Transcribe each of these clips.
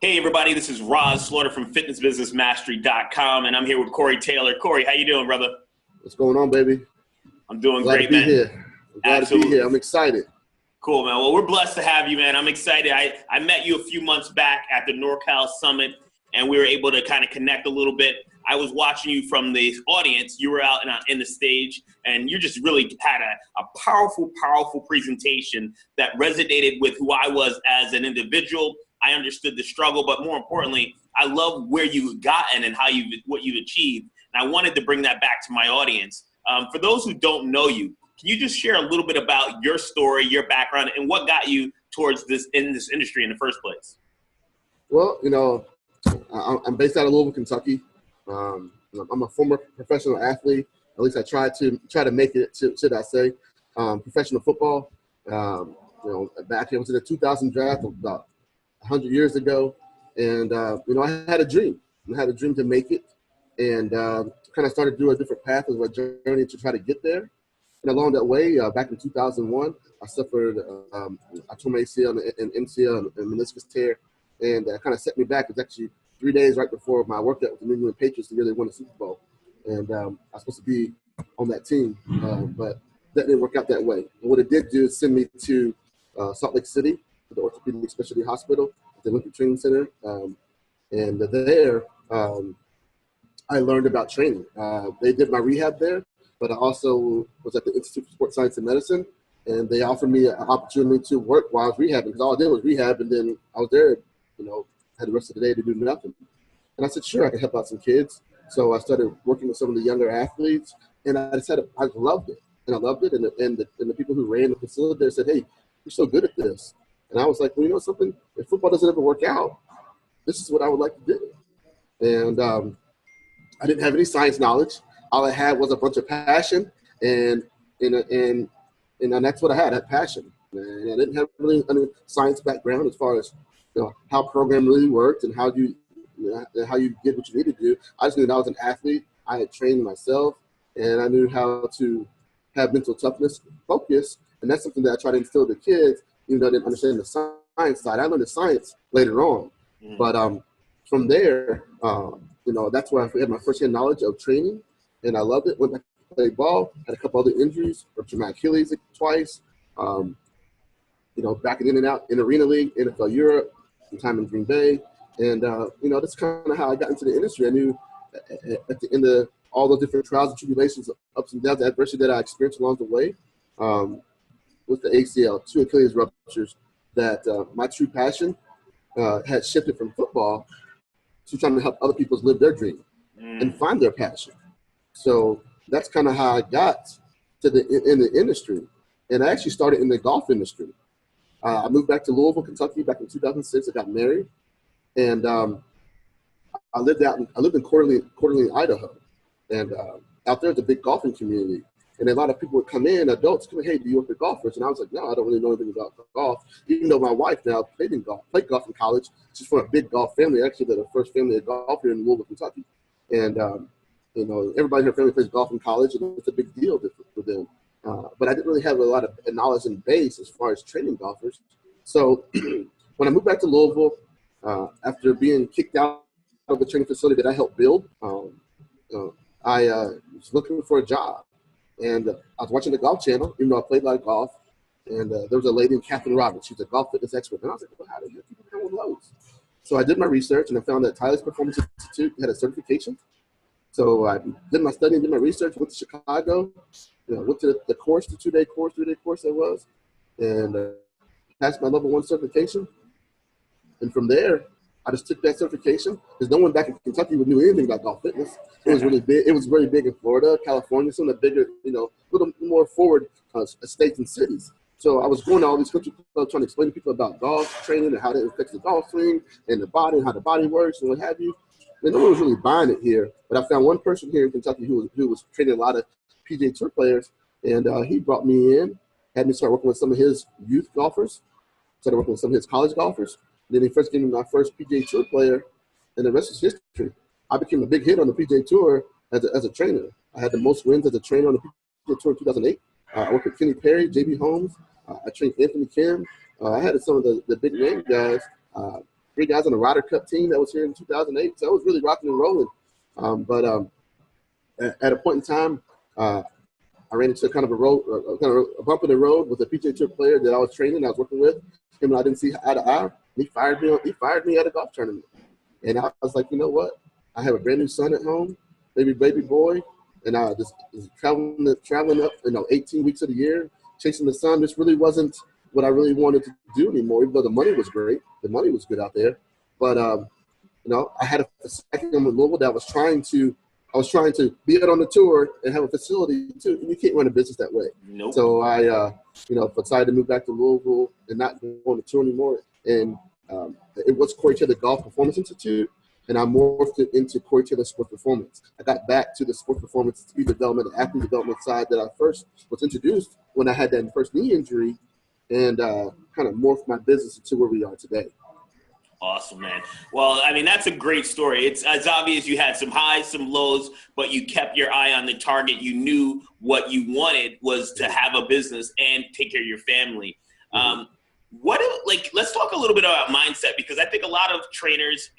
Hey everybody, this is Roz Slaughter from FitnessBusinessMastery.com, and I'm here with Corey Taylor. Corey, how you doing, brother? What's going on, baby? I'm doing Glad great, to be man. here. I'm glad Absolutely. to be here. I'm excited. Cool, man. Well, we're blessed to have you, man. I'm excited. I met you a few months back at the NorCal Summit, and we were able to kind of connect a little bit. I was watching you from the audience. You were out in the stage, and you just really had a powerful, powerful presentation that resonated with who I was as an individual. I understood the struggle, but more importantly, I love where you've gotten and what you've achieved. And I wanted to bring that back to my audience. For those who don't know you, can you just share a little bit about your story, your background, and what got you towards this industry in the first place? Well, I'm based out of Louisville, Kentucky. I'm a former professional athlete. At least I try to make it, should I say, professional football. Back in the 2000 draft about 100 years ago, and I had a dream. I had a dream to make it, and kind of started through a different path of a journey to try to get there. And along that way, back in 2001, I suffered I tore my ACL and MCL and meniscus tear, and kind of set me back. It was actually 3 days right before my workout with the New England Patriots the year they won the Super Bowl, and I was supposed to be on that team, but that didn't work out that way. And what it did do is send me to Salt Lake City, to the Orthopedic Specialty Hospital, the Olympic Training Center, and there I learned about training. They did my rehab there, but I also was at the Institute for Sports Science and Medicine, and they offered me an opportunity to work while I was rehabbing, because all I did was rehab, and then I was there, had the rest of the day to do nothing. And I said, sure, I can help out some kids. So I started working with some of the younger athletes, and I decided I loved it. And I loved it, and the people who ran the facility there said, hey, you're so good at this. And I was like, well, you know something? If football doesn't ever work out, this is what I would like to do. And I didn't have any science knowledge. All I had was a bunch of passion, and that's what I had. I had passion. And I didn't have really any science background as far as how programming really worked and how you did what you needed to do. I just knew that I was an athlete. I had trained myself, and I knew how to have mental toughness, focus, and that's something that I try to instill in the kids, even though I didn't understand the science side. I learned the science later on, but from there, that's where I had my first-hand knowledge of training, and I loved it. Went back to play ball, had a couple other injuries, ruptured my Achilles twice, backing in and out in Arena League, NFL Europe, some time in Green Bay, and that's kind of how I got into the industry. I knew at the end of all the different trials and tribulations, ups and downs, the adversity that I experienced along the way, with the ACL, 2 Achilles ruptures, that my true passion had shifted from football to trying to help other people live their dream and find their passion. So that's kind of how I got to in the industry. And I actually started in the golf industry. I moved back to Louisville, Kentucky back in 2006. I got married, and I lived in Coeur d'Alene, Idaho, and out there is a big golfing community. And a lot of people would come in, adults, come, hey, do you work with golfers? And I was like, no, I don't really know anything about golf. Even though my wife now played golf in college. She's from a big golf family. Actually, they're the first family of golf here in Louisville, Kentucky. And, everybody in her family plays golf in college, and it's a big deal for them. But I didn't really have a lot of knowledge and base as far as training golfers. So when I moved back to Louisville, after being kicked out of the training facility that I helped build, I was looking for a job. And I was watching the Golf Channel, even though I played a lot of golf. And there was a lady named Catherine Roberts. She's a golf fitness expert. And I was like, well, how do people come with loads? So I did my research, and I found that Tyler's Performance Institute had a certification. So I did my study, did my research, went to Chicago, went to the course, the 2-day course, 3-day course that was, and passed my level 1 certification. And from there, I just took that certification because no one back in Kentucky knew anything about golf fitness. It was really big. It was very big in Florida, California, some of the bigger, little more forward states and cities. So I was going to all these country clubs trying to explain to people about golf training and how it affects the golf swing and the body and how the body works and what have you. And no one was really buying it here. But I found one person here in Kentucky who was training a lot of PGA Tour players, and he brought me in, had me start working with some of his youth golfers, started working with some of his college golfers. Then he first gave me my first PGA Tour player, and the rest is history. I became a big hit on the PGA Tour as a trainer. I had the most wins as a trainer on the PGA Tour in 2008. I worked with Kenny Perry, J.B. Holmes. I trained Anthony Kim. I had some of the big name guys 3 guys on the Ryder Cup team that was here in 2008. So it was really rocking and rolling. At a point in time, I ran into kind of a bump in the road with a PGA Tour player that I was training, I was working with. Him and I didn't see eye to eye. He fired me at a golf tournament. And I was like, you know what? I have a brand new son at home, baby boy, and I just was traveling up, 18 weeks of the year, chasing the sun. This really wasn't what I really wanted to do anymore, even though the money was great. The money was good out there. But, I had a facility in Louisville that I was trying to be out on the tour and have a facility too. And you can't run a business that way. Nope. So I, decided to move back to Louisville and not go on the tour anymore. And it was Corey Taylor Golf Performance Institute, and I morphed it into Corey Taylor Sports Performance. I got back to the sports performance, speed development, athlete development side that I first was introduced when I had that first knee injury, and kind of morphed my business into where we are today. Awesome, man. Well, I mean, that's a great story. It's obvious you had some highs, some lows, but you kept your eye on the target. You knew what you wanted was to have a business and take care of your family. Let's talk a little bit about mindset, because I think a lot of trainers,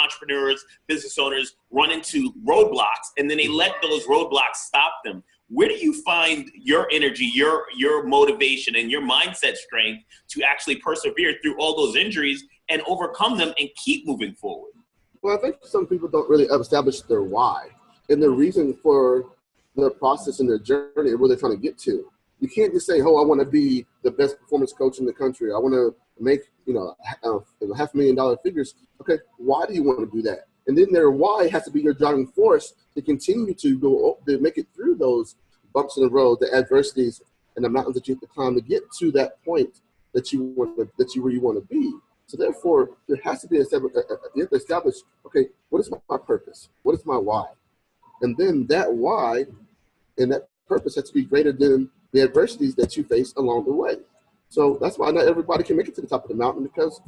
entrepreneurs, business owners run into roadblocks, and then they let those roadblocks stop them. Where do you find your energy, your motivation, and your mindset strength to actually persevere through all those injuries and overcome them and keep moving forward? Well, I think some people don't really establish their why and the reason for their process and their journey and where they're trying to get to. You can't just say, "Oh, I want to be the best performance coach in the country. I want to make, $500,000 figures." Okay, why do you want to do that? And then their why has to be your driving force to continue to make it through those bumps in the road, the adversities, and the mountains that you have to climb to get to that point where you want to be. So therefore, there has to be you have to establish, okay, what is my purpose? What is my why? And then that why and that purpose has to be greater than the adversities that you face along the way. So that's why not everybody can make it to the top of the mountain, because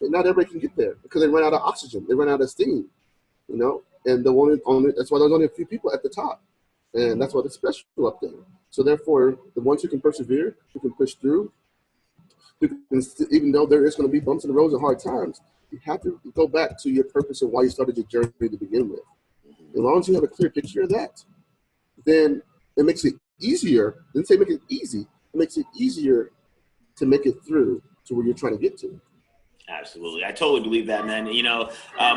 not everybody can get there, because they run out of oxygen, they run out of steam, and that's why there's only a few people at the top, and that's why it's special up there. So therefore, the ones who can persevere, who can push through, even though there is going to be bumps in the road and hard times, you have to go back to your purpose and why you started your journey to begin with. As long as you have a clear picture of that, then it makes it easier. Didn't say make it easy. It makes it easier to make it through to where you're trying to get to. Absolutely. I totally believe that, man.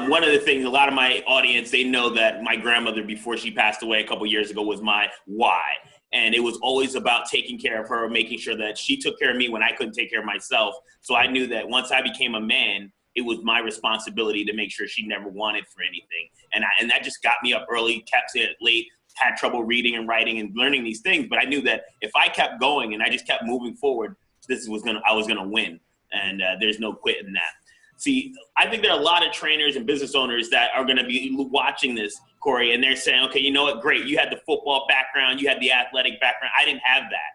One of the things, a lot of my audience, they know that my grandmother, before she passed away a couple years ago, was my why. And it was always about taking care of her, making sure that she took care of me when I couldn't take care of myself. So I knew that once I became a man, it was my responsibility to make sure she never wanted for anything. And that just got me up early, kept it late, had trouble reading and writing and learning these things. But I knew that if I kept going and I just kept moving forward, I was gonna win. And there's no quitting that. See, I think there are a lot of trainers and business owners that are going to be watching this, Corey, and they're saying, okay, you know what, great. You had the football background. You had the athletic background. I didn't have that.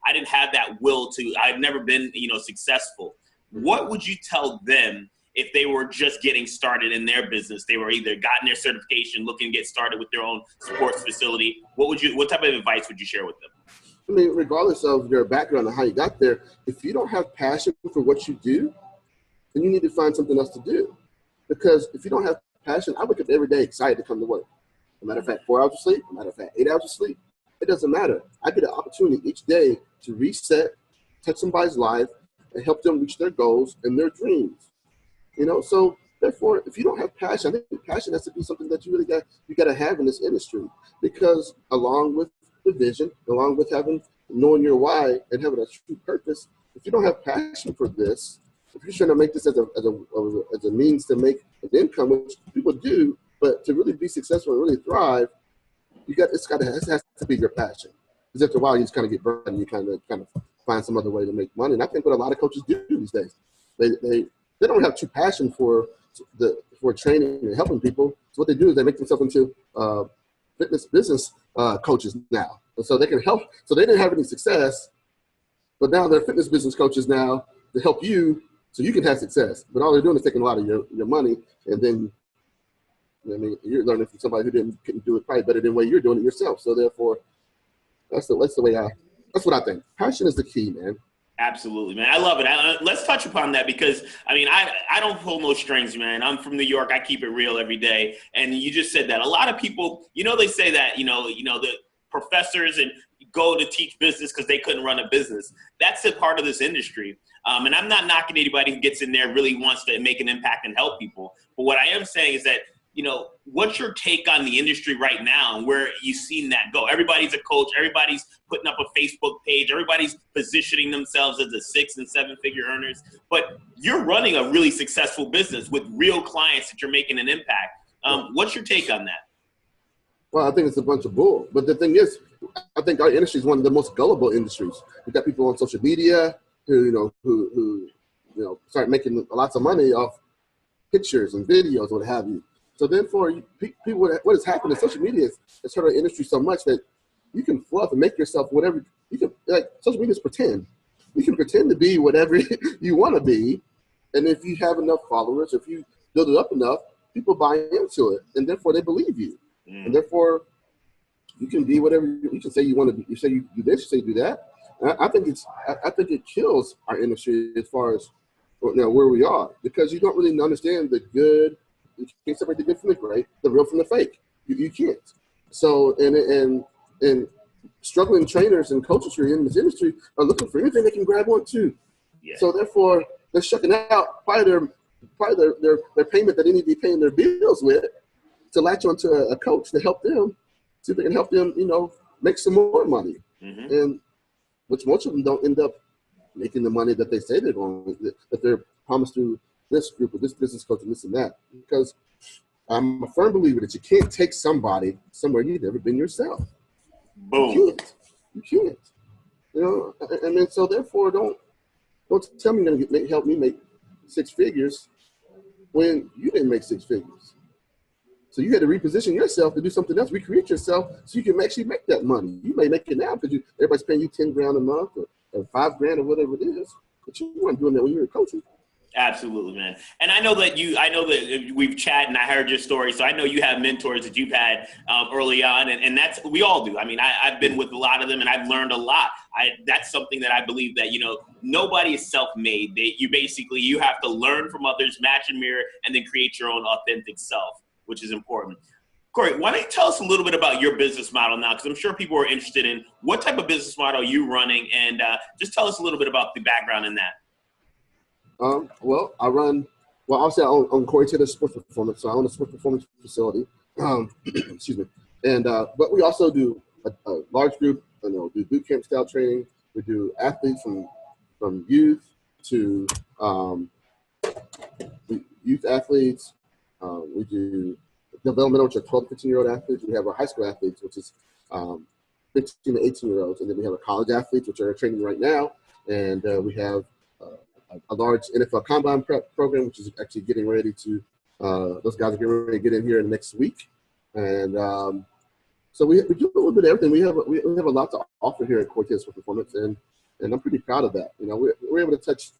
I didn't have that will to. I've never been, successful. What would you tell them if they were just getting started in their business? They were either gotten their certification, looking to get started with their own sports facility. What type of advice would you share with them? I mean, regardless of your background and how you got there, if you don't have passion for what you do, then you need to find something else to do. Because if you don't have passion, I wake up every day excited to come to work. As a matter of fact, 4 hours of sleep, as a matter of fact, 8 hours of sleep. It doesn't matter. I get an opportunity each day to reset, touch somebody's life, and help them reach their goals and their dreams. So therefore, if you don't have passion, I think passion has to be something that you got to have in this industry. Because along with the vision, along with knowing your why and having a true purpose, if you don't have passion for this, if you're trying to make this as a means to make an income, which people do, but to really be successful and really thrive, it has to be your passion. Because after a while, you just kind of get burned and you kind of find some other way to make money. And I think what a lot of coaches do these days, they don't have true passion for training and helping people. So what they do is they make themselves into fitness business coaches now. And so they can help. So they didn't have any success, but now they're fitness business coaches now to help you so you can have success. But all they're doing is taking a lot of your money, and then you're learning from somebody who couldn't do it probably better than the way you're doing it yourself. So therefore, that's what I think. Passion is the key, man. Absolutely, man. I love it. Let's touch upon that because, I mean, I don't pull no strings, man. I'm from New York. I keep it real every day. And you just said that. A lot of people, they say that, the professors and go to teach business because they couldn't run a business. That's a part of this industry. And I'm not knocking anybody who gets in there really wants to make an impact and help people. But what I am saying is that, what's your take on the industry right now and where you've seen that go? Everybody's a coach. Everybody's putting up a Facebook page. Everybody's positioning themselves as a 6- and 7-figure earners. But you're running a really successful business with real clients that you're making an impact. What's your take on that? Well, I think it's a bunch of bull. But the thing is, I think our industry is one of the most gullible industries. We've got people on social media who start making lots of money off pictures and videos, what have you. So therefore, people, what has happened in social media has hurt our industry so much that you can fluff and make yourself whatever you can. Like social media is pretend. You can pretend to be whatever you want to be, and if you have enough followers, if you build it up enough, people buy into it, and therefore they believe you, and therefore you can be whatever you can say you want to be. You say you do this, you say you do that. And I think it kills our industry as far as where we are, because you don't really understand the good. You can't separate the good from the great, the real from the fake. You can't. So and struggling trainers and coaches who are in this industry are looking for anything they can grab onto. Yeah. So therefore, they're shucking out their payment that they need to be paying their bills with to latch onto a coach to help them, see if they can help them, make some more money. Mm-hmm. And which most of them don't end up making the money that they say they're going, that they're promised to this group or this business coach and this and that. Because I'm a firm believer that you can't take somebody somewhere you've never been yourself. Boom. You can't. And then so therefore don't tell me you're going to help me make 6 figures when you didn't make 6 figures. So you had to reposition yourself to do something else, recreate yourself so you can actually make that money. You may make it now because everybody's paying you $10,000 a month or $5,000 or whatever it is, but you weren't doing that when you were coaching. Absolutely, man. And I know that we've chatted and I heard your story. So I know you have mentors that you've had early on, and that's, we all do. I mean, I've been with a lot of them and I've learned a lot. That's something that I believe that, nobody is self-made. You have to learn from others, match and mirror, and then create your own authentic self, which is important. Corey, why don't you tell us a little bit about your business model now? Because I'm sure people are interested in what type of business model you're running, and just tell us a little bit about the background in that. Obviously I own Corey Taylor Sports Performance, so I own a sports performance facility. Excuse me. And, but we also do a large group, do boot camp style training. We do athletes from youth to youth athletes. We do developmental, which are 12 to 15-year-old athletes. We have our high school athletes, which is 15 to 18-year-olds. And then we have our college athletes, which are training right now. And we have a large NFL combine prep program, which is actually getting ready to, those guys are getting ready to get in here in the next week. And so we do a little bit of everything. We have a lot to offer here at Cortez for Performance, and I'm pretty proud of that. We're able to touch,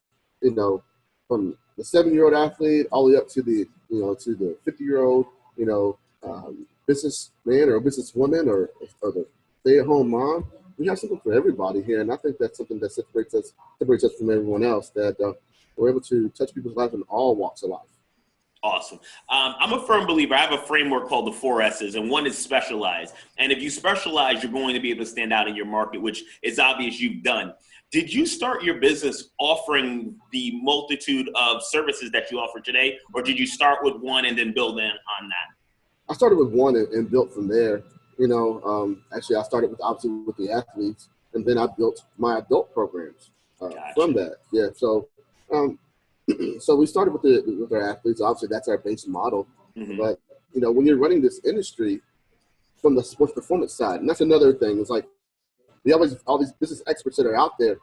from the 7-year-old athlete all the way up to the, to the 50-year-old, businessman or businesswoman or the stay-at-home mom. We have something for everybody here, and I think that's something that separates us from everyone else, that we're able to touch people's lives in all walks of life. Awesome. I'm a firm believer. I have a framework called the 4 S's, and one is specialize. And if you specialize, you're going to be able to stand out in your market, which is obvious you've done. Did you start your business offering the multitude of services that you offer today, or did you start with one and then build on that? I started with one and built from there. Actually, I started with the athletes, and then I built my adult programs from that. Yeah. So, so we started with our athletes. Obviously, that's our base model. Mm-hmm. But when you're running this industry from the sports performance side, and that's another thing. It's like all these business experts that are out there.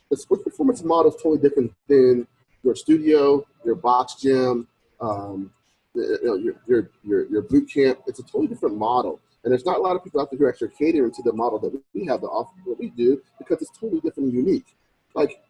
The sports performance model is totally different than your studio, your box gym, your boot camp. It's a totally different model. And there's not a lot of people out there who are actually catering to the model that we have to offer, what we do, because it's totally different and unique. Like,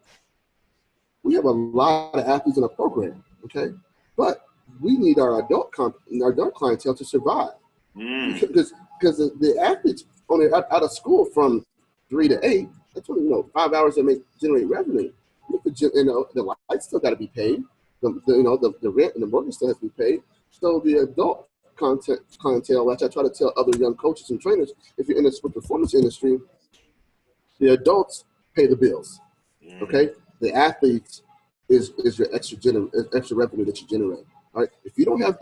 we have a lot of athletes in our program, okay? But we need our adult clientele to survive. Because the athletes only out of school from 3 to 8, That's only, 5 hours that generate revenue. The lights still got to be paid. The rent and the mortgage still has to be paid. So the adult clientele, which I try to tell other young coaches and trainers, if you're in the sport performance industry, the adults pay the bills. Okay, the athletes is your extra revenue that you generate. All right, if you don't have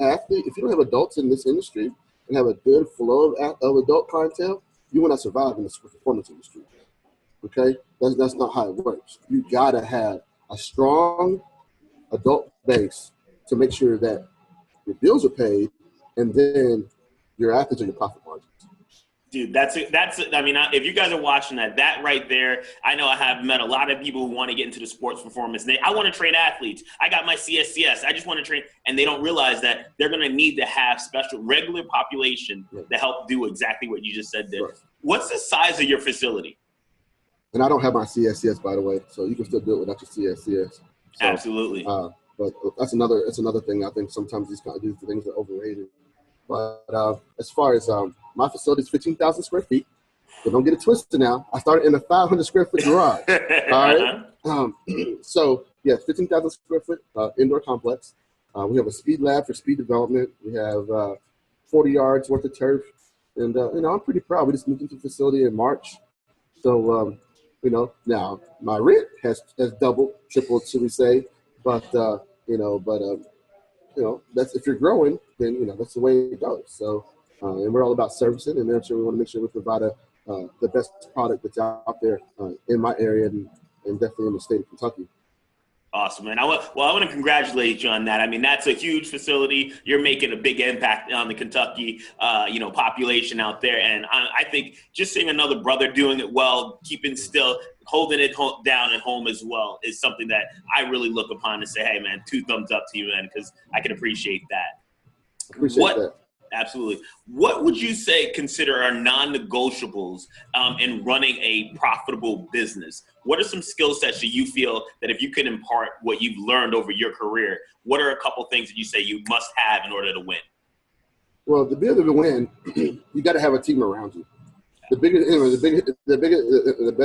adults in this industry and have a good flow of adult clientele, you will not survive in the sport performance industry. Okay, that's not how it works. You gotta have a strong adult base to make sure that your bills are paid, and then your athletes are your profit margins. Dude, I mean, if you guys are watching that right there, I know I have met a lot of people who want to get into the sports performance. I want to train athletes. I got my CSCS. I just want to train. And they don't realize that they're going to need to have special regular population to help do exactly what you just said there. Right. What's the size of your facility? And I don't have my CSCS, by the way, so you can still do it without your CSCS. So, absolutely. But that's another thing. I think sometimes these things are overrated. But as far as my facility is 15,000 square feet. So don't get it twisted now. I started in a 500 square foot garage. All right. So, yeah, 15,000 square foot indoor complex. We have a speed lab for speed development. We have 40 yards worth of turf. And, I'm pretty proud. We just moved into the facility in March. So, now my rent has doubled, tripled, should we say. But, that's if you're growing, then, that's the way it goes. So, and we're all about servicing, and then we want to make sure we provide the best product that's out there in my area and definitely in the state of Kentucky. Awesome, man. I want to congratulate you on that. I mean, that's a huge facility. You're making a big impact on the Kentucky, population out there. And I think just seeing another brother doing it well, keeping still, holding it down at home as well is something that I really look upon and say, hey, man, 2 thumbs up to you, man, because I can appreciate that. Appreciate that. Absolutely. What would you consider are non-negotiables in running a profitable business? What are some skill sets that you feel that if you could impart what you've learned over your career, what are a couple things that you say you must have in order to win? Well, to be able to win, you got to have a team around you. The better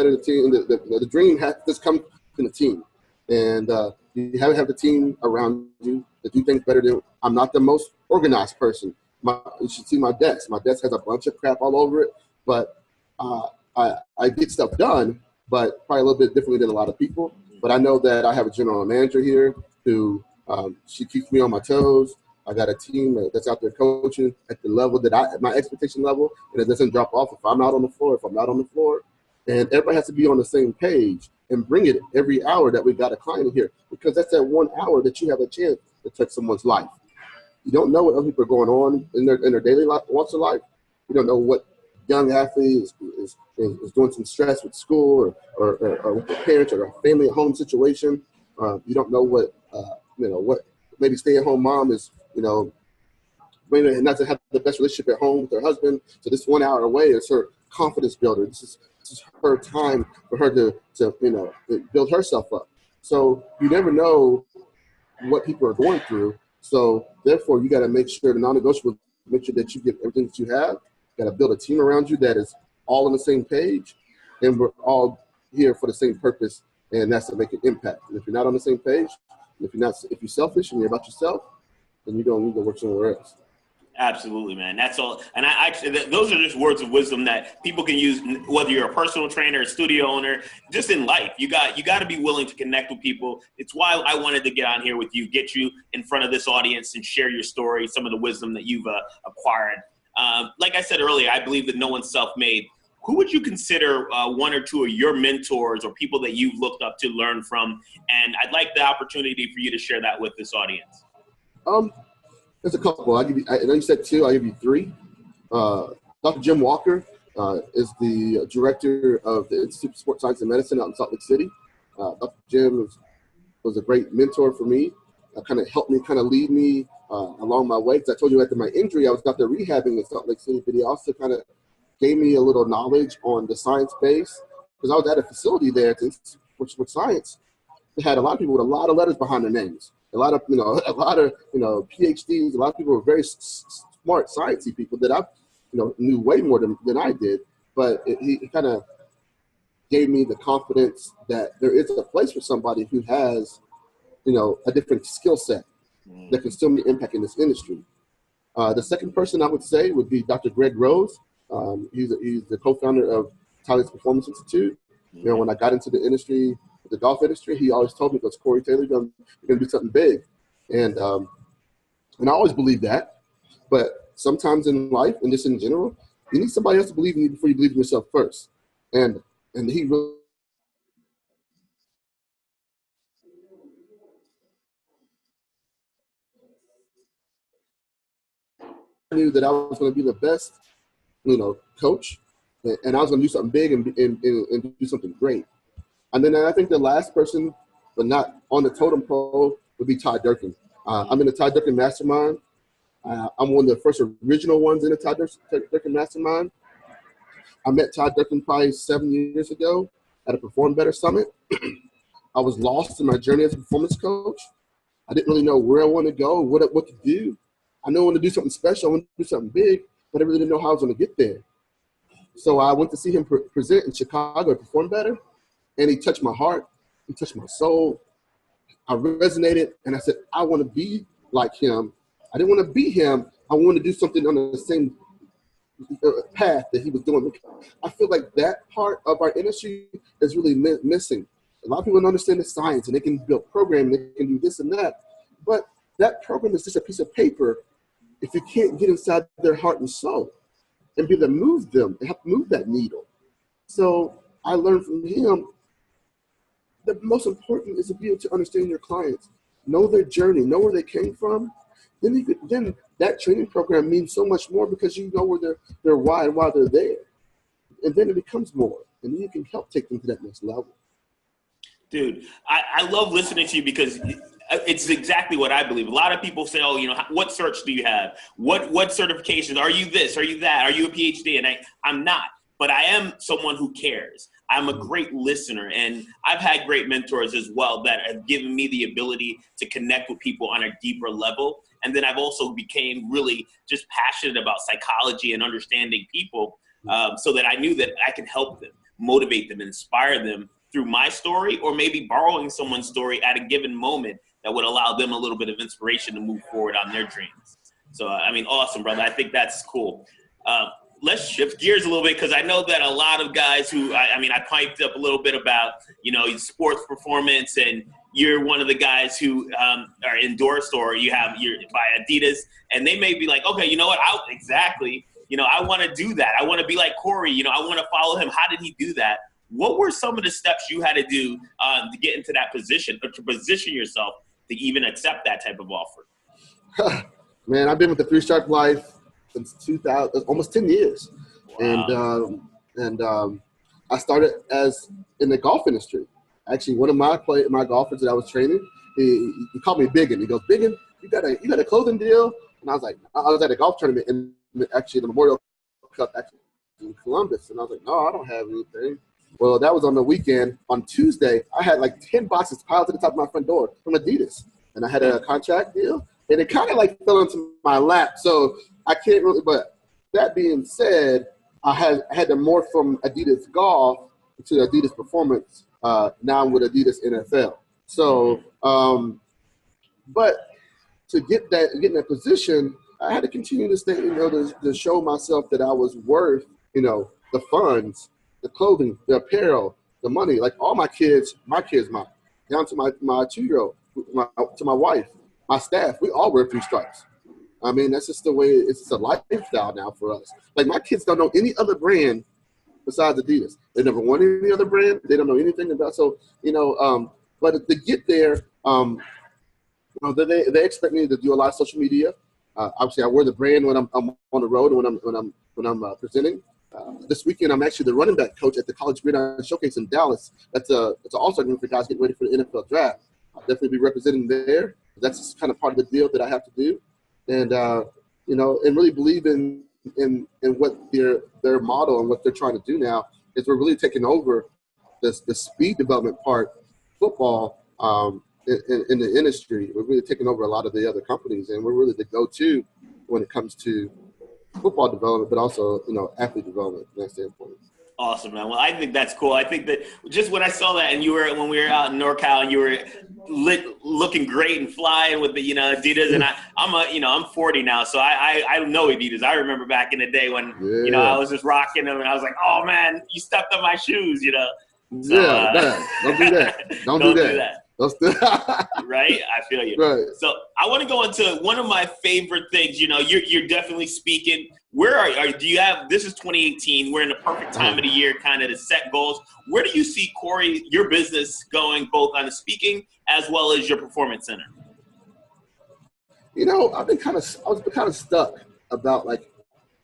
the team, the dream has to come from the team. And you have to have the team around you that do things better than. I'm not the most organized person. You should see my desk. My desk has a bunch of crap all over it, but I get stuff done, but probably a little bit differently than a lot of people. But I know that I have a general manager here who she keeps me on my toes. I got a team that's out there coaching at the level that my expectation level, and it doesn't drop off if I'm not on the floor. And everybody has to be on the same page and bring it every hour that we got a client in here, because that's that 1 hour that you have a chance to touch someone's life. You don't know what other people are going on in their daily walks of life. You don't know what young athlete is doing some stress with school or with their parents or a family at home situation. You don't know what maybe stay-at-home mom is, maybe not to have the best relationship at home with her husband. So this 1 hour away is her confidence builder. This is her time for her to build herself up. So you never know what people are going through. So therefore, you got to make sure the non-negotiable, make sure that you give everything that you have. You got to build a team around you that is all on the same page, and we're all here for the same purpose, and that's to make an impact. And if you're not on the same page, if you're selfish and you're about yourself, then you don't need to work somewhere else. Absolutely, man. That's all. And those are just words of wisdom that people can use, whether you're a personal trainer, a studio owner, just in life. You got to be willing to connect with people. It's why I wanted to get on here with you, get you in front of this audience and share your story, some of the wisdom that you've acquired. Like I said earlier, I believe that no one's self-made. Who would you consider 1 or 2 of your mentors or people that you've looked up to learn from? And I'd like the opportunity for you to share that with this audience. There's a couple. I know you said 2. I'll give you 3. Dr. Jim Walker is the director of the Institute of Sports Science and Medicine out in Salt Lake City. Dr. Jim was a great mentor for me. Kind of helped me, kind of lead me along my way. Because I told you after my injury, I was out there rehabbing in Salt Lake City, but he also kind of gave me a little knowledge on the science base. Because I was at a facility there with science. They had a lot of people with a lot of letters behind their names. A lot of PhDs. A lot of people were very smart, sciencey people that I, knew way more than I did. But he kind of gave me the confidence that there is a place for somebody who has, a different skill set that can still make impact in this industry. The second person I would say would be Dr. Greg Rose. He's the co-founder of Tyler's Performance Institute. When I got into the industry, the golf industry, he always told me, goes, Corey Taylor, you're going to do something big. And I always believed that. But sometimes in life, and just in general, you need somebody else to believe in you before you believe in yourself first. And he really knew that I was going to be the best, coach, and I was going to do something big and do something great. And then I think the last person, but not on the totem pole, would be Todd Durkin. I'm in the Todd Durkin Mastermind. I'm one of the first original ones in the Todd Durkin Mastermind. I met Todd Durkin probably 7 years ago at a Perform Better Summit. I was lost in my journey as a performance coach. I didn't really know where I wanted to go, what to do. I knew I wanted to do something special, I wanted to do something big, but I really didn't know how I was going to get there. So I went to see him present in Chicago at Perform Better, and he touched my heart, he touched my soul. I resonated, and I said, I want to be like him. I didn't want to be him. I wanted to do something on the same path that he was doing. I feel like that part of our industry is really missing. A lot of people don't understand the science, and they can build programs, they can do this and that, but that program is just a piece of paper if you can't get inside their heart and soul and be able to move them and help move that needle. So I learned from him the most important is to be able to understand your clients, know their journey, know where they came from. Then that training program means so much more because you know where their why and why they're there. And then it becomes more, and then you can help take them to that next level. Dude, I love listening to you because it's exactly what I believe. A lot of people say, oh, what certs do you have? What certifications? Are you this? Are you that? Are you a PhD? And I'm not, but I am someone who cares. I'm a great listener, and I've had great mentors as well that have given me the ability to connect with people on a deeper level. And then I've also became really just passionate about psychology and understanding people so that I knew that I could help them, motivate them, inspire them through my story, or maybe borrowing someone's story at a given moment that would allow them a little bit of inspiration to move forward on their dreams. So, awesome, brother. I think that's cool. Let's shift gears a little bit because I know that a lot of guys who, I piped up a little bit about, sports performance, and you're one of the guys who are endorsed or you're by Adidas, and they may be like, okay, you know what? I want to do that. I want to be like Corey. I want to follow him. How did he do that? What were some of the steps you had to do to get into that position or to position yourself to even accept that type of offer? Man, I've been with the Three Stripe Life since 2000, almost 10 years. Wow. And I started in the golf industry. Actually, one of my golfers that I was training, he called me Biggin. He goes, Biggin, you got a clothing deal? And I was like, I was at a golf tournament in actually the Memorial Cup actually in Columbus. And I was like, no, I don't have anything. Well, that was on the weekend. On Tuesday, I had like 10 boxes piled to the top of my front door from Adidas. And I had a contract deal. And it kind of like fell into my lap. So I can't really, but that being said, I had to morph from Adidas Golf to Adidas Performance. Now I'm with Adidas NFL. So, but to get in that position, I had to continue to stay, to show myself that I was worth, the funds, the clothing, the apparel, the money. Like all my kids, down to my 2-year-old, to my wife, my staff, we all wear Three Stripes. That's just the way it's a lifestyle now for us. Like my kids don't know any other brand besides Adidas. They never want any other brand. They don't know anything about. So but to get there, they expect me to do a lot of social media. Obviously, I wear the brand when I'm on the road and when I'm presenting. This weekend, I'm actually the running back coach at the College Gridiron Showcase in Dallas. It's an all-star game for guys getting ready for the NFL draft. I'll definitely be representing there. That's kind of part of the deal that I have to do, and and really believe in what their model and what they're trying to do now is we're really taking over the speed development part, football in the industry. We're really taking over a lot of the other companies, and we're really the go-to when it comes to football development, but also athlete development from that standpoint. Awesome, man. Well, I think that's cool. I think that just when I saw that, and when we were out in NorCal, and you were looking great and flying with the, Adidas, and I'm 40 now, so I know Adidas. I remember back in the day when, I was just rocking them, and I was like, oh man, you stepped on my shoes, So, don't do that. Don't do that. Right? I feel you. Right. So I want to go into one of my favorite things. You're definitely speaking. Where do you have, this is 2018. We're in the perfect time of the year kind of to set goals. Where do you see, Corey, your business going both on the speaking as well as your performance center? I was kind of stuck about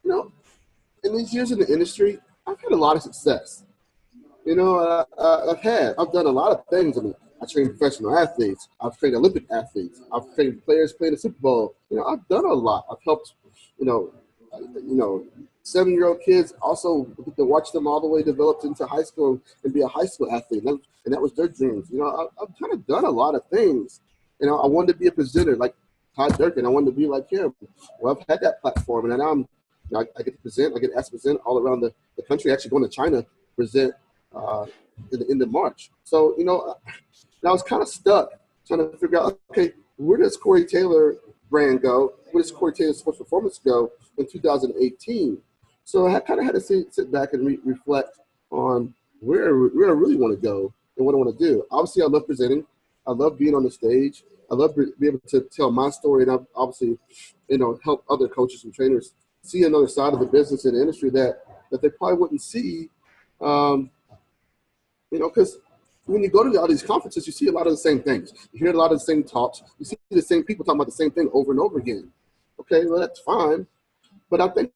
in these years in the industry, I've had a lot of success. I've done a lot of things. I trained professional athletes. I've trained Olympic athletes. I've trained players playing the Super Bowl. I've done a lot. I've helped, 7-year-old kids also to watch them all the way develop into high school and be a high school athlete. And that was their dreams. I've kind of done a lot of things. I wanted to be a presenter like Todd Durkin. I wanted to be like him. Well, I've had that platform, and now I get to present. I get asked to present all around the country. Actually going to China to present in the end of March. So, I was kind of stuck trying to figure out, okay, where does Corey Taylor brand go? Where does Corey Taylor Sports Performance go in 2018? So I kind of had to sit back and reflect on where I really want to go and what I want to do. Obviously, I love presenting. I love being on the stage. I love being able to tell my story and obviously, help other coaches and trainers see another side of the business and the industry that they probably wouldn't see, because when you go to all these conferences, you see a lot of the same things. You hear a lot of the same talks. You see the same people talking about the same thing over and over again. Okay, well, that's fine. But I think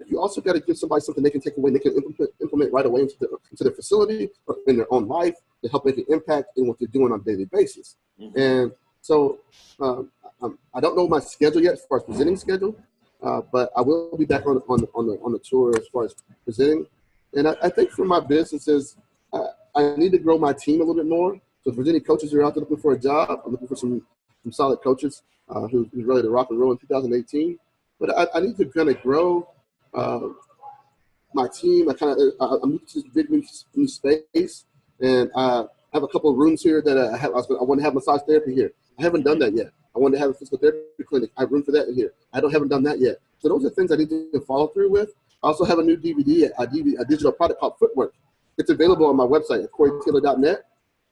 you also got to give somebody something they can take away and they can implement right away into their facility or in their own life to help make an impact in what they're doing on a daily basis. Mm-hmm. And so I don't know my schedule yet as far as presenting schedule, but I will be back on the tour as far as presenting. And I think for my businesses, I need to grow my team a little bit more. So if there's any coaches who are out there looking for a job, I'm looking for some solid coaches who's ready to rock and roll in 2018. But I need to kind of grow my team. I'm moving to this big new space, and I have a couple of rooms here that I want to have massage therapy here. I haven't done that yet. I want to have a physical therapy clinic. I have room for that in here. Haven't done that yet. So those are things I need to follow through with. I also have a new DVD, a digital product called Footwork. It's available on my website at CoreyTaylor.net,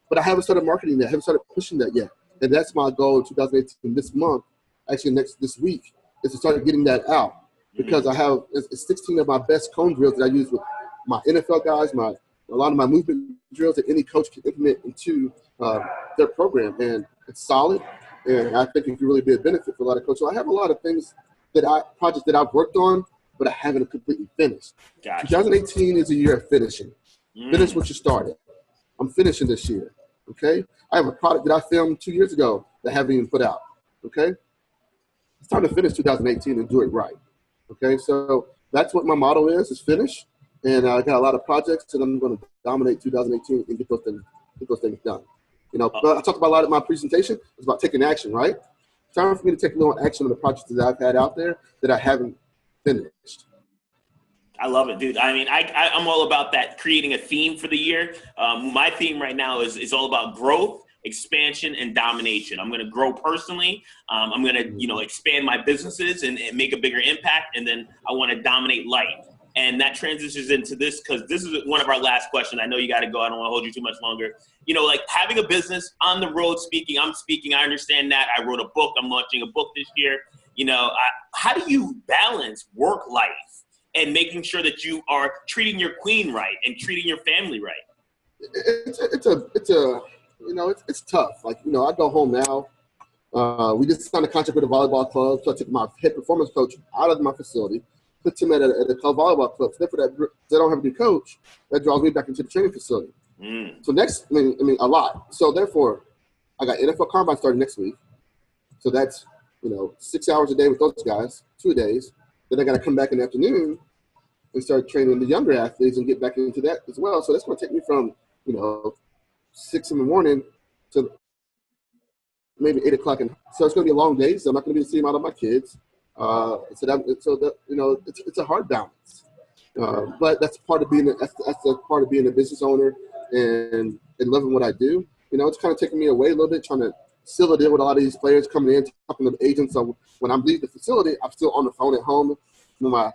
but I haven't started marketing that. I haven't started pushing that yet. And that's my goal in 2018 this month, actually this week, is to start getting that out. Because I have 16 of my best cone drills that I use with my NFL guys, a lot of my movement drills that any coach can implement into their program. And it's solid, and I think it can really be a benefit for a lot of coaches. So I have a lot of things projects that I've worked on, but I haven't completely finished. Gotcha. 2018 is a year of finishing. Finish what you started. I'm finishing this year, okay? I have a product that I filmed 2 years ago that I haven't even put out, okay? It's time to finish 2018 and do it right, okay? So that's what my motto is finish. And I got a lot of projects, and I'm going to dominate 2018 and get those things done. But I talked about a lot of my presentation. It's about taking action, right? It's time for me to take a little action on the projects that I've had out there that I haven't finished. I love it, dude. I mean, I'm all about that, creating a theme for the year. My theme right now is all about growth, expansion, and domination. I'm going to grow personally. I'm going to, expand my businesses and make a bigger impact. And then I want to dominate life. And that transitions into this, because this is one of our last questions. I know you got to go. I don't want to hold you too much longer. Like having a business on the road speaking, I'm speaking. I understand that. I wrote a book. I'm launching a book this year. How do you balance work life and making sure that you are treating your queen right and treating your family right? It's tough. Like, I go home now. We just signed a contract with a volleyball club, so I took my head performance coach out of my facility, put him at a club volleyball club. So therefore, they don't have a new coach. That draws me back into the training facility. So next, a lot. So therefore, I got NFL Combine starting next week. So that's, 6 hours a day with those guys, 2 days. Then I got to come back in the afternoon and start training the younger athletes and get back into that as well. So that's going to take me from, 6 in the morning to maybe 8 o'clock. So it's going to be a long day. So I'm not going to be able to see them out of my kids. It's a hard balance. But that's part of being that's a part of being a business owner and loving what I do. It's kind of taking me away a little bit, trying to seal it in with a lot of these players coming in, talking to the agents. So when I'm leaving the facility, I'm still on the phone at home. When my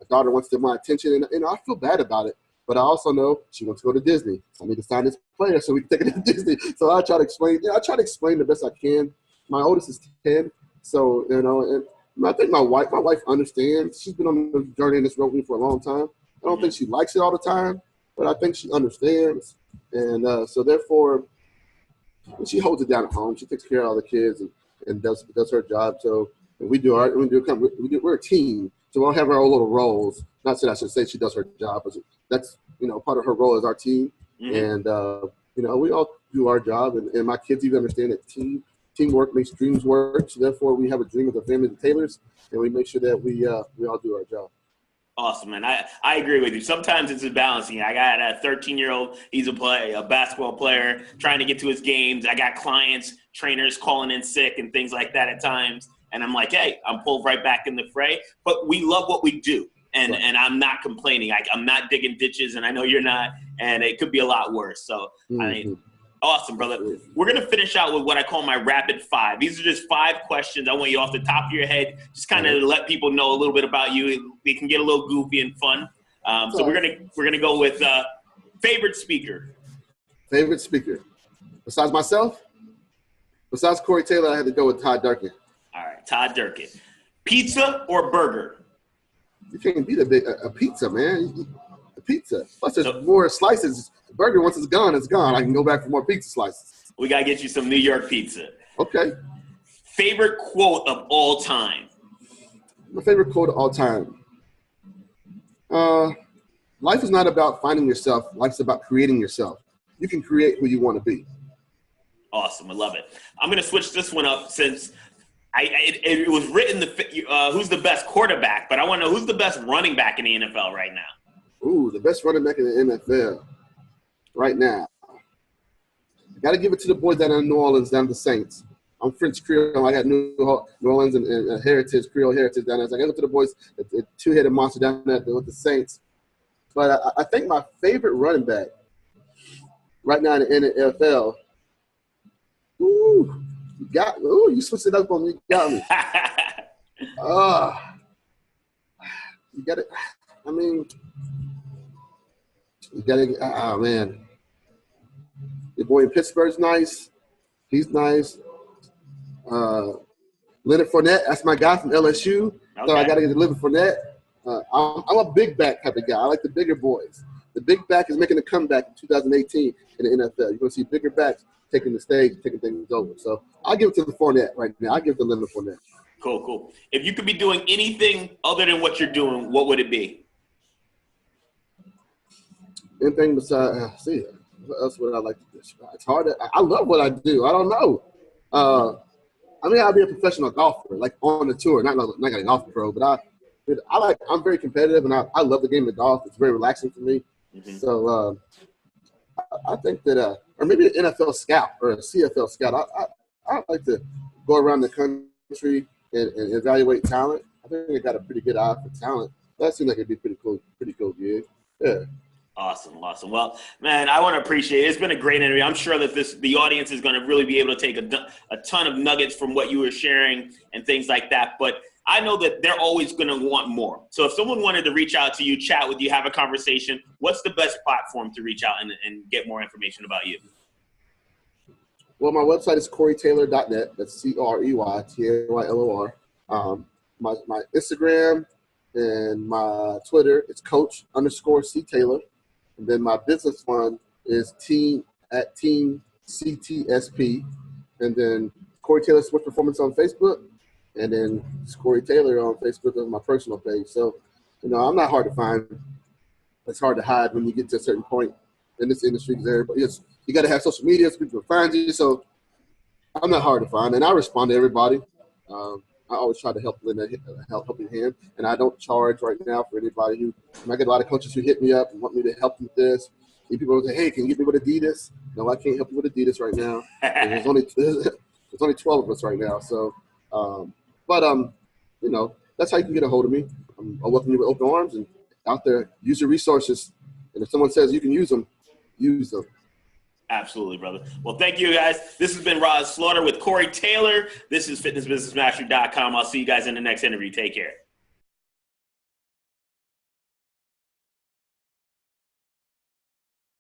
daughter wants my attention, and I feel bad about it. But I also know she wants to go to Disney. So I need to sign this player so we can take it to Disney. So I try to explain. I try to explain the best I can. My oldest is 10, so and I think my wife understands. She's been on the journey in this road with me for a long time. I don't think she likes it all the time, but I think she understands. And so therefore, she holds it down at home. She takes care of all the kids and does her job. So we're a team. So we'll have our own little roles. Not that I should say she does her job, but that's part of her role as our team. And we all do our job, and my kids even understand that teamwork makes dreams work. So therefore, we have a dream as a family of Taylors, and we make sure that we all do our job. Awesome, man. I agree with you. Sometimes it's a balancing. I got a 13-year-old. He's a basketball player, trying to get to his games. I got clients, trainers calling in sick and things like that at times. And I'm like, hey, I'm pulled right back in the fray. But we love what we do. And I'm not complaining. I'm not digging ditches, and I know you're not. And it could be a lot worse. So, awesome, brother. We're going to finish out with what I call my rapid five. These are just 5 questions. I want you off the top of your head, just kind of let people know a little bit about you. They can get a little goofy and fun. So we're gonna go with favorite speaker. Favorite speaker. Besides myself? Besides Corey Taylor, I had to go with Todd Durkin. All right, Todd Durkin. Pizza or burger? You can't beat a pizza, man. A pizza. Plus, there's more slices. The burger, once it's gone, it's gone. I can go back for more pizza slices. We got to get you some New York pizza. Okay. Favorite quote of all time? My favorite quote of all time. Life is not about finding yourself. Life's about creating yourself. You can create who you want to be. Awesome. I love it. I'm going to switch this one up since it was written who's the best quarterback, but I want to know who's the best running back in the NFL right now. Ooh, the best running back in the NFL right now. I got to give it to the boys down in New Orleans, down the Saints. I'm French Creole. I got New Orleans and heritage, Creole heritage down there. So I got to go to the boys, the two-headed monster down there with the Saints. But I think my favorite running back right now in the NFL, you switched it up on me. You got me. You got it. I mean, you got it. Oh, man. Your boy in Pittsburgh's nice. He's nice. Leonard Fournette, that's my guy from LSU. Okay. So I got to get to Leonard Fournette. I'm a big back type of guy. I like the bigger boys. The big back is making a comeback in 2018 in the NFL. You're going to see bigger backs taking the stage, taking things over. So I'll give it to the Fournette right now. I'll give it to Leonard Fournette. Cool. If you could be doing anything other than what you're doing, what would it be? Anything besides, what else would I like to do? It's hard. I love what I do. I don't know. I'll be a professional golfer, like on the tour, not like a golf pro, but I'm very competitive, and I love the game of golf. It's very relaxing for me. Mm-hmm. So I think that, or maybe an NFL scout or a CFL scout. I like to go around the country and evaluate talent. I think I got a pretty good eye for talent. That seems like it'd be pretty cool gig. Yeah. Awesome. Well, man, I want to appreciate it. It's been a great interview. I'm sure that the audience is going to really be able to take a ton of nuggets from what you were sharing and things like that. But I know that they're always going to want more. So if someone wanted to reach out to you, chat with you, have a conversation, what's the best platform to reach out and get more information about you? Well, my website is CoreyTaylor.net. That's CoreyTaylor. My Instagram and my Twitter is Coach_C Taylor. And then my business one is Team CTSP. And then Corey Taylor Sports Performance on Facebook. And then it's Corey Taylor on Facebook on my personal page. So, I'm not hard to find. It's hard to hide when you get to a certain point in this industry because you got to have social media so people can find you. So I'm not hard to find. And I respond to everybody. I always try to help lend a helping hand, and I don't charge right now for anybody I get a lot of coaches who hit me up and want me to help them with this. And people will say, "Hey, can you get me with Adidas?" No, I can't help you with Adidas right now. There's only 12 of us right now. So, that's how you can get a hold of me. I welcome you with open arms, and out there, use your resources. And if someone says you can use them, use them. Absolutely, brother. Well, thank you, guys. This has been Roz Slaughter with Corey Taylor. This is fitnessbusinessmastery.com. I'll see you guys in the next interview. Take care.